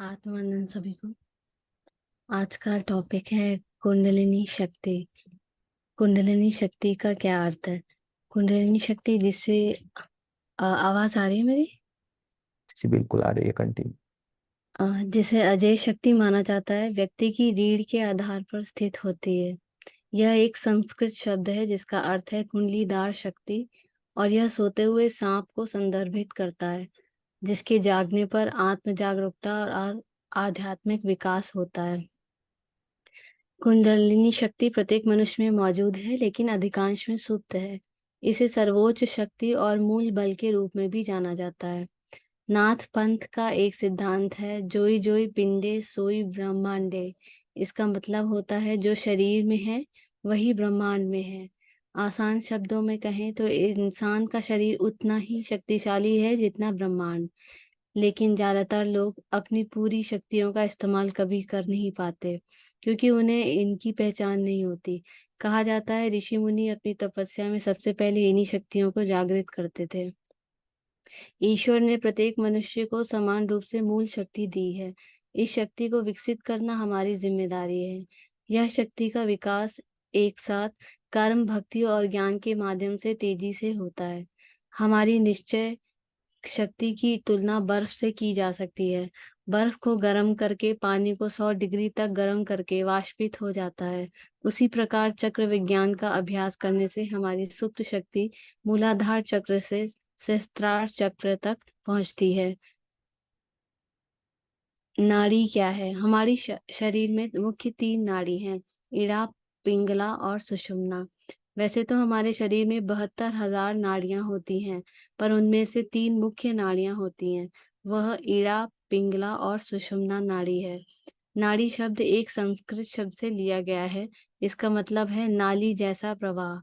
आत्मवंदन सभी को। आज का टॉपिक है कुंडलिनी शक्ति। कुंडलिनी शक्ति का क्या अर्थ है? कुंडलिनी शक्ति जिससे आवाज आ रही है मेरी? जी बिल्कुल आ रही है, कंटिन्यू। जिसे अजय शक्ति माना जाता है, व्यक्ति की रीढ़ के आधार पर स्थित होती है। यह एक संस्कृत शब्द है जिसका अर्थ है कुंडलीदार शक्ति, और यह सोते हुए सांप को संदर्भित करता है, जिसके जागने पर आत्म जागरूकता और आध्यात्मिक विकास होता है। कुंडलिनी शक्ति प्रत्येक मनुष्य में मौजूद है, लेकिन अधिकांश में सुप्त है। इसे सर्वोच्च शक्ति और मूल बल के रूप में भी जाना जाता है। नाथ पंथ का एक सिद्धांत है, जोई जोई पिंडे सोई ब्रह्मांडे। इसका मतलब होता है जो शरीर में है वही ब्रह्मांड में है। आसान शब्दों में कहें तो इंसान का शरीर उतना ही शक्तिशाली है जितना ब्रह्मांड। लेकिन ज्यादातर लोग अपनी पूरी शक्तियों का इस्तेमाल कभी कर नहीं पाते, क्योंकि उन्हें इनकी पहचान नहीं होती। कहा जाता है ऋषि मुनि अपनी तपस्या में सबसे पहले इन्हीं शक्तियों को जागृत करते थे। ईश्वर ने प्रत्येक मनुष्य को समान रूप से मूल शक्ति दी है। इस शक्ति को विकसित करना हमारी जिम्मेदारी है। यह शक्ति का विकास एक साथ कर्म, भक्ति और ज्ञान के माध्यम से तेजी से होता है। हमारी निश्चय शक्ति की तुलना बर्फ से की जा सकती है। बर्फ को गर्म करके पानी को 100 डिग्री तक गर्म करके वाष्पित हो जाता है। उसी प्रकार चक्र विज्ञान का अभ्यास करने से हमारी सुप्त शक्ति मूलाधार चक्र से सहस्त्रार चक्र तक पहुंचती है। नाड़ी क्या है? हमारी शरीर में मुख्य 3 नाड़ी हैं, इड़ा, पिंगला और सुषुम्ना। वैसे तो हमारे शरीर में 72,000 नाड़ियां होती हैं, पर उनमें से 3 मुख्य नाड़ियां होती हैं। वह इड़ा, पिंगला और सुषुम्ना नाड़ी है। नाड़ी शब्द एक संस्कृत शब्द से लिया गया है। इसका मतलब है नाली जैसा प्रवाह।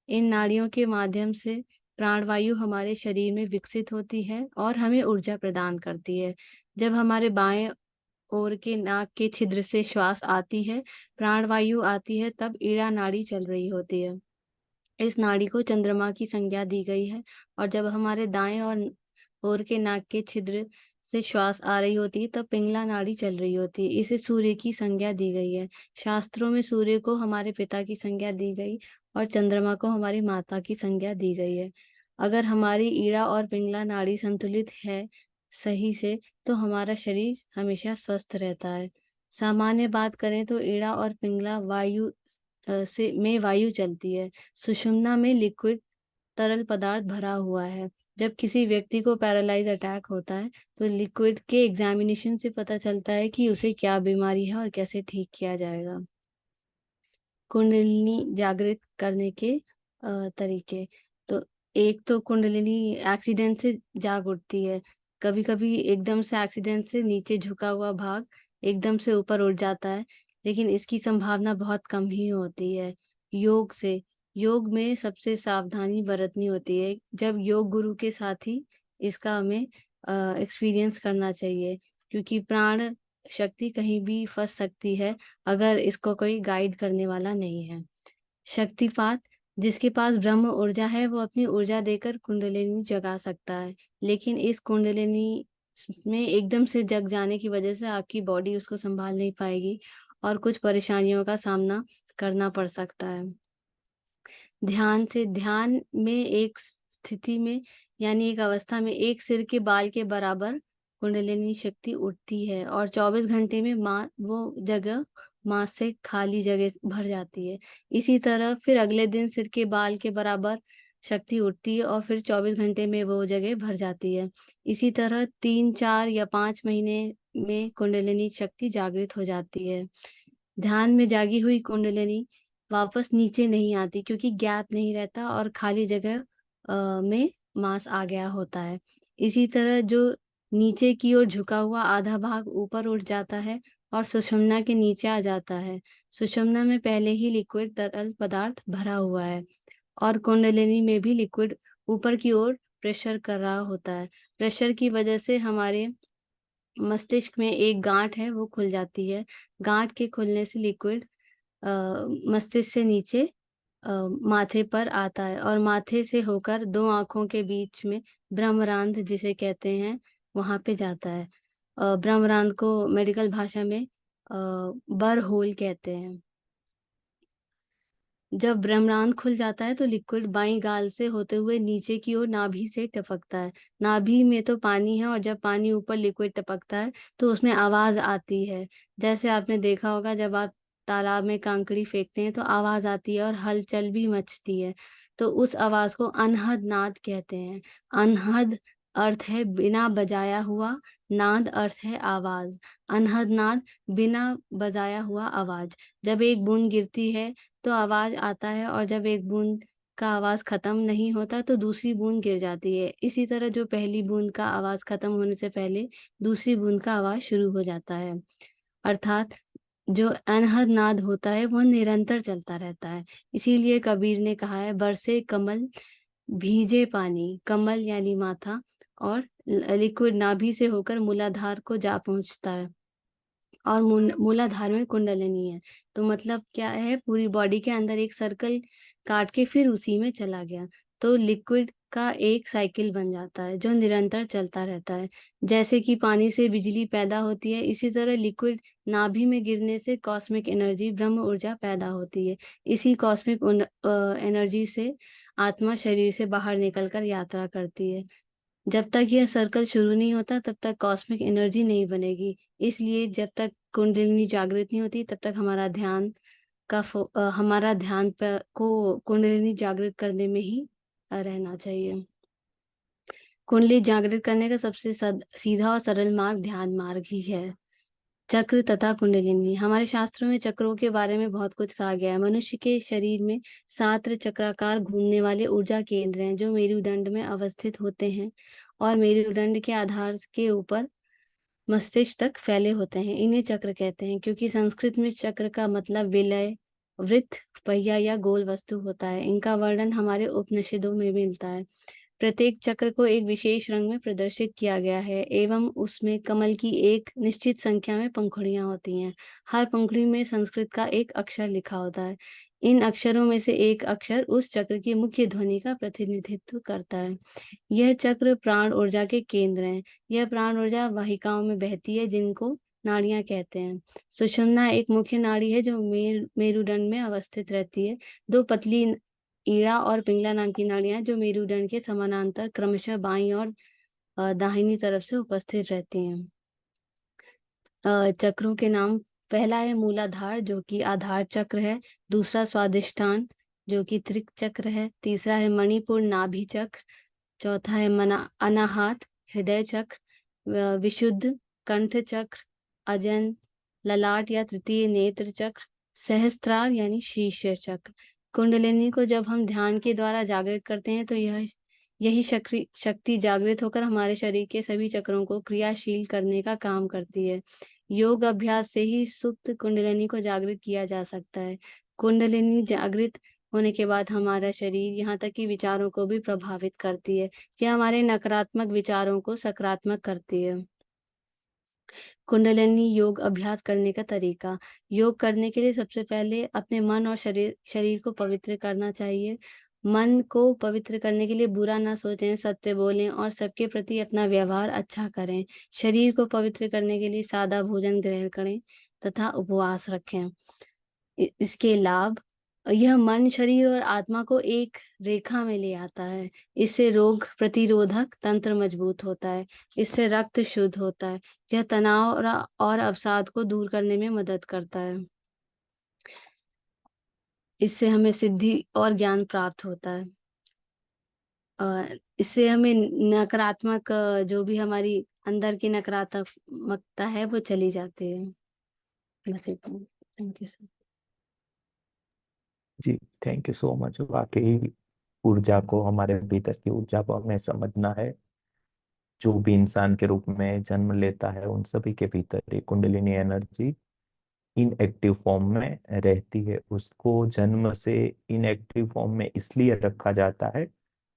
इन नाड़ियों के माध्यम से प्राणवायु हमारे शरीर में विकसित होती है और हमें ऊर्जा प्रदान करती है। जब हमारे बाएं ओर के नाक के छिद्र से श्वास आती है, प्राणवायु आती है, तब ईड़ा नाड़ी चल रही होती है। इस नाड़ी को चंद्रमा की संज्ञा दी गई है। और जब हमारे दाएं और ओर के नाक के छिद्र से श्वास आ रही होती है, तब पिंगला नाड़ी चल रही होती है। इसे सूर्य की संज्ञा दी गई है। शास्त्रों में सूर्य को हमारे पिता की संज्ञा दी गई और चंद्रमा को हमारी माता की संज्ञा दी गई है। अगर हमारी ईड़ा और पिंगला नाड़ी संतुलित है सही से, तो हमारा शरीर हमेशा स्वस्थ रहता है। सामान्य बात करें तो ईड़ा और पिंगला वायु से में वायु चलती है। सुषुम्ना में लिक्विड तरल पदार्थ भरा हुआ है। जब किसी व्यक्ति को पैरालाइज अटैक होता है, तो लिक्विड के एग्जामिनेशन से पता चलता है कि उसे क्या बीमारी है और कैसे ठीक किया जाएगा। कुंडलिनी जागृत करने के तरीके। तो एक तो कुंडलिनी एक्सीडेंट से जाग उठती है। कभी कभी एकदम से एक्सीडेंट से नीचे झुका हुआ भाग एकदम से ऊपर उठ जाता है, लेकिन इसकी संभावना बहुत कम ही होती है। योग से योग में सबसे सावधानी बरतनी होती है। जब योग गुरु के साथ ही इसका हमें एक्सपीरियंस करना चाहिए, क्योंकि प्राण शक्ति कहीं भी फंस सकती है अगर इसको कोई गाइड करने वाला नहीं है। शक्तिपात, जिसके पास ब्रह्म ऊर्जा है वो अपनी ऊर्जा देकर कुंडलिनी जगा सकता है, लेकिन इस कुंडलिनी में एकदम से जग जाने की वजह से आपकी बॉडी उसको संभाल नहीं पाएगी और कुछ परेशानियों का सामना करना पड़ सकता है। ध्यान में एक स्थिति में, यानी एक अवस्था में, एक सिर के बाल के बराबर कुंडलिनी शक्ति उठती है और 24 घंटे में माँ वो जगह माँ से खाली जगह भर जाती है। इसी तरह फिर अगले दिन सिर के बाल के बराबर शक्ति उठती है और फिर 24 घंटे में वो जगह भर जाती है। इसी तरह 3, 4 या 5 महीने में कुंडलिनी शक्ति जागृत हो जाती है। ध्यान में जागी हुई कुंडलिनी वापस नीचे नहीं आती, क्योंकि गैप नहीं रहता और खाली जगह में मांस आ गया होता है। इसी तरह जो नीचे की ओर झुका हुआ आधा भाग ऊपर उठ जाता है और सुषुम्ना के नीचे आ जाता है। सुषुम्ना में पहले ही लिक्विड तरल पदार्थ भरा हुआ है और कुंडलिनी में भी लिक्विड ऊपर की ओर प्रेशर कर रहा होता है। प्रेशर की वजह से हमारे मस्तिष्क में एक गांठ है वो खुल जाती है। गांठ के खुलने से लिक्विड मस्तिष्क से नीचे माथे पर आता है और माथे से होकर 2 आंखों के बीच में ब्रह्मरंध्र जिसे कहते हैं वहां पे जाता है। ब्रह्मांड को मेडिकल भाषा में बर होल कहते हैं। जब ब्रह्मांड खुल जाता है तो लिक्विड बाईं गाल से होते हुए नीचे की ओर नाभि से टपकता है। नाभि में तो पानी है, और जब पानी ऊपर लिक्विड टपकता है तो उसमें आवाज आती है। जैसे आपने देखा होगा, जब आप तालाब में कांकड़ी फेंकते हैं तो आवाज आती है और हलचल भी मचती है। तो उस आवाज को अनहद नाद कहते हैं। अनहद अर्थ है बिना बजाया हुआ, नाद अर्थ है आवाज। अनहद नाद, बिना बजाया हुआ आवाज। जब एक बूंद गिरती है तो आवाज आता है, और जब एक बूंद का आवाज खत्म नहीं होता तो दूसरी बूंद गिर जाती है। इसी तरह जो पहली बूंद का आवाज खत्म होने से पहले दूसरी बूंद का आवाज शुरू हो जाता है। अर्थात जो अनहद नाद होता है वह निरंतर चलता रहता है। इसीलिए कबीर ने कहा है, बरसे कमल भीजे पानी। कमल यानी माथा, और लिक्विड नाभि से होकर मूलाधार को जा पहुंचता है, और मूलाधार में कुंडलिनी है। तो मतलब क्या है, पूरी बॉडी के अंदर एक सर्कल काट के फिर उसी में चला गया। तो लिक्विड का एक साइकिल बन जाता है जो निरंतर चलता रहता है। जैसे कि पानी से बिजली पैदा होती है, इसी तरह लिक्विड नाभि में गिरने से कॉस्मिक एनर्जी, ब्रह्म ऊर्जा पैदा होती है। इसी कॉस्मिक एनर्जी से आत्मा शरीर से बाहर निकलकर यात्रा करती है। जब तक यह सर्कल शुरू नहीं होता तब तक कॉस्मिक एनर्जी नहीं बनेगी। इसलिए जब तक कुंडलिनी जागृत नहीं होती तब तक हमारा ध्यान को कुंडलिनी जागृत करने में ही रहना चाहिए। कुंडली जागृत करने का सबसे सीधा और सरल मार्ग ध्यान मार्ग ही है। चक्र तथा कुंडलिनी। हमारे शास्त्रों में चक्रों के बारे में बहुत कुछ कहा गया है। मनुष्य के शरीर में 7 चक्राकार घूमने वाले ऊर्जा केंद्र हैं जो मेरुदंड में अवस्थित होते हैं, और मेरुदंड के आधार के ऊपर मस्तिष्क तक फैले होते हैं। इन्हें चक्र कहते हैं क्योंकि संस्कृत में चक्र का मतलब विलय, वृत्त, पहिया या गोल वस्तु होता है। इनका वर्णन हमारे उपनिषदों में मिलता है। प्रत्येक चक्र को एक विशेष रंग में प्रदर्शित किया गया है, एवं उसमें कमल की एक निश्चित संख्या में पंखुड़ियां होती हैं। हर पंखुड़ी में संस्कृत का एक अक्षर लिखा होता है। इन अक्षरों में से एक अक्षर उस चक्र की मुख्य ध्वनि का प्रतिनिधित्व करता है। यह चक्र प्राण ऊर्जा के केंद्र हैं। यह प्राण ऊर्जा वाहिकाओं में बहती है जिनको नाड़ियां कहते हैं। सुषुम्ना एक मुख्य नाड़ी है जो मेरुदंड में अवस्थित रहती है। दो पतली ईड़ा और पिंगला नाम की नाड़ियां जो मेरुदंड के समानांतर क्रमशः बाईं और दाहिनी तरफ से उपस्थित रहती हैं। चक्रों के नाम, पहला है मूलाधार जो कि आधार चक्र है। दूसरा स्वादिष्ठान जो कि त्रिक चक्र है। तीसरा है मणिपुर नाभि चक्र। चौथा है अनाहत हृदय चक्र। विशुद्ध कंठ चक्र। अजन ललाट या तृतीय नेत्र चक्र। सहस्त्रार यानी शीर्ष चक्र। कुंडलिनी को जब हम ध्यान के द्वारा जागृत करते हैं तो यही शक्ति जागृत होकर हमारे शरीर के सभी चक्रों को क्रियाशील करने का काम करती है। योग अभ्यास से ही सुप्त कुंडलिनी को जागृत किया जा सकता है। कुंडलिनी जागृत होने के बाद हमारा शरीर, यहाँ तक कि विचारों को भी प्रभावित करती है। यह हमारे नकारात्मक विचारों को सकारात्मक करती है। कुंडलिनी योग अभ्यास करने का तरीका। योग करने के लिए सबसे पहले अपने मन और शरीर को पवित्र करना चाहिए। मन को पवित्र करने के लिए बुरा ना सोचें, सत्य बोलें और सबके प्रति अपना व्यवहार अच्छा करें। शरीर को पवित्र करने के लिए सादा भोजन ग्रहण करें तथा उपवास रखें। इसके लाभ, यह मन, शरीर और आत्मा को एक रेखा में ले आता है। इससे रोग प्रतिरोधक तंत्र मजबूत होता है। इससे रक्त शुद्ध होता है। यह तनाव और अवसाद को दूर करने में मदद करता है। इससे हमें सिद्धि और ज्ञान प्राप्त होता है। इससे हमें नकारात्मक, जो भी हमारी अंदर की नकारात्मकता है वो चली जाती है। बस इतना। Thank you sir. जी, थैंक यू सो मच। वाकई ऊर्जा को, हमारे भीतर की ऊर्जा को हमें समझना है। जो भी इंसान के रूप में जन्म लेता है उन सभी के भीतर ये कुंडलिनी एनर्जी इनएक्टिव फॉर्म में रहती है। उसको जन्म से इनएक्टिव फॉर्म में इसलिए रखा जाता है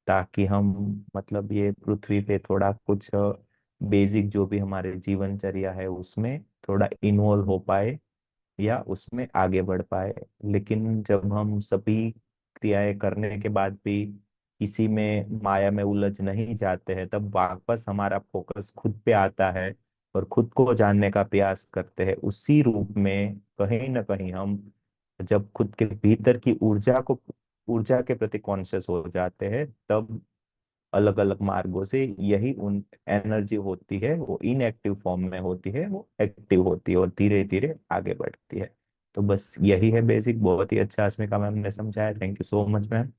ताकि हम, मतलब ये पृथ्वी पे थोड़ा कुछ बेसिक जो भी हमारे जीवनचर्या है उसमें थोड़ा इन्वॉल्व हो पाए या उसमें आगे बढ़ पाए। लेकिन जब हम सभी क्रियाएं करने के बाद भी किसी में माया में उलझ नहीं जाते हैं तब वापस हमारा फोकस खुद पे आता है। और खुद को जानने का प्रयास करते हैं, उसी रूप में कहीं ना कहीं हम जब खुद के भीतर की ऊर्जा के प्रति कॉन्शियस हो जाते हैं, तब अलग अलग मार्गों से यही उन एनर्जी होती है, वो इनएक्टिव फॉर्म में होती है, वो एक्टिव होती है और धीरे धीरे आगे बढ़ती है। तो बस यही है बेसिक। बहुत ही अच्छा अस्मिका मैम ने समझाया, thank you so much ma'am.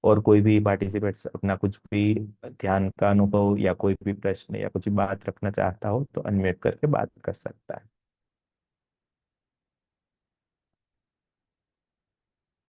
और कोई भी पार्टिसिपेट्स अपना कुछ भी ध्यान का अनुभव या कोई भी प्रश्न या कुछ भी बात रखना चाहता हो तो अनम्यूट करके बात कर सकता है।